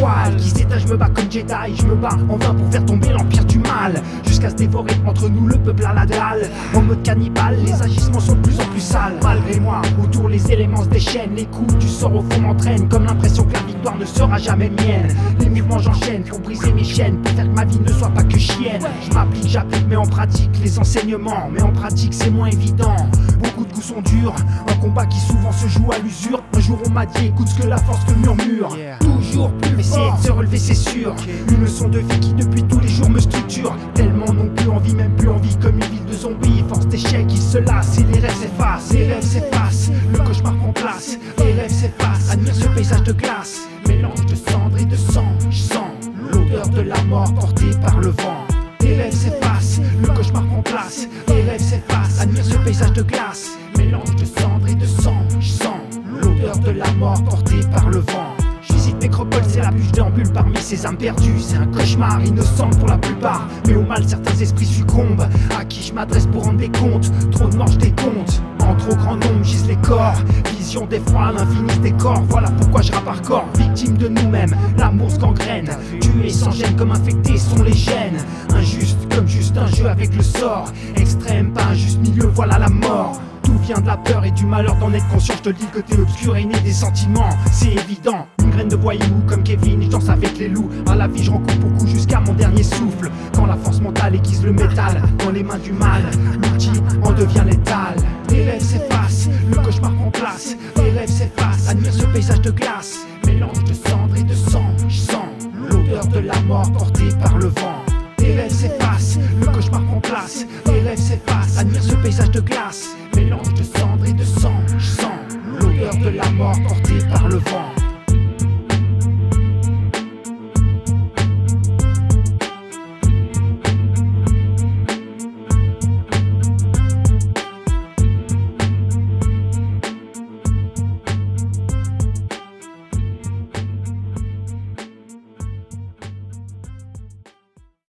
voile qui s'éteint, je me bats comme Jedi. Je me bats en vain pour faire tomber l'empire du mal, jusqu'à se dévorer entre nous le peuple à la dalle. En mode cannibale, les agissements sont de plus en plus sales. Malgré moi, autour les éléments se déchaînent. Les coups du sort au fond m'entraînent, comme l'impression que la victoire ne sera jamais mienne. Les mouvements j'enchaîne pour briser mes chaînes, pour faire que ma vie ne soit pas que chienne. Je m'applique, j'applique, mais en pratique les enseignements. Mais en pratique c'est moins évident. Beaucoup de coups sont durs, un combat qui souvent se joue à l'usure. Un jour on m'a dit écoute ce que la force te murmure. Toujours plus essayer de se relever c'est sûr. Une leçon de vie qui depuis tous les jours me structure. Tellement non plus envie, même plus envie, comme une ville de zombies. Force d'échec, ils se lassent et les rêves s'effacent. Les rêves s'effacent, le cauchemar prend place. Les rêves s'effacent, admire ce paysage de glace. Mélange de cendres et de sang, je sens l'odeur de la mort portée par le vent. Les rêves s'effacent, le cauchemar prend place. Les rêves s'effacent, admire ce paysage de glace. Mélange de cendres et de sang, je sens l'odeur de la mort portée par le vent. Je visite Nécropole, c'est la bûche déambule parmi ces âmes perdues. C'est un cauchemar innocent pour la plupart, mais au mal certains esprits succombent. À qui je m'adresse pour rendre des comptes? Trop de morts je décompte. En trop grand nombre gisent les corps. Vision d'effroi, l'infini se décore. Voilà pourquoi je rappe hardcore. Victime de nous-mêmes, l'amour se gangrène. Tués sans gêne comme infectés sont les gènes. Injuste comme juste un jeu avec le sort. Extrême, pas un juste milieu, voilà la mort. Tout vient de la peur et du malheur d'en être conscient. Je te dis que t'es obscur et né des sentiments, c'est évident. Une graine de voyou comme Kevin, je danse avec les loups. À la vie je recoupe beaucoup jusqu'à mon dernier souffle. Quand la force mentale aiguise le métal dans les mains du mal, l'outil en devient létal. Les rêves s'effacent, le cauchemar prend place. Les rêves s'effacent, admire ce paysage de glace. Mélange de cendres et de sang, je sens l'odeur de la mort portée par le vent. Les rêves s'effacent, le cauchemar prend place. Les rêves s'effacent, admire ce paysage de glace. Mélange de cendres et de sang, je sens l'odeur de la mort portée par le vent.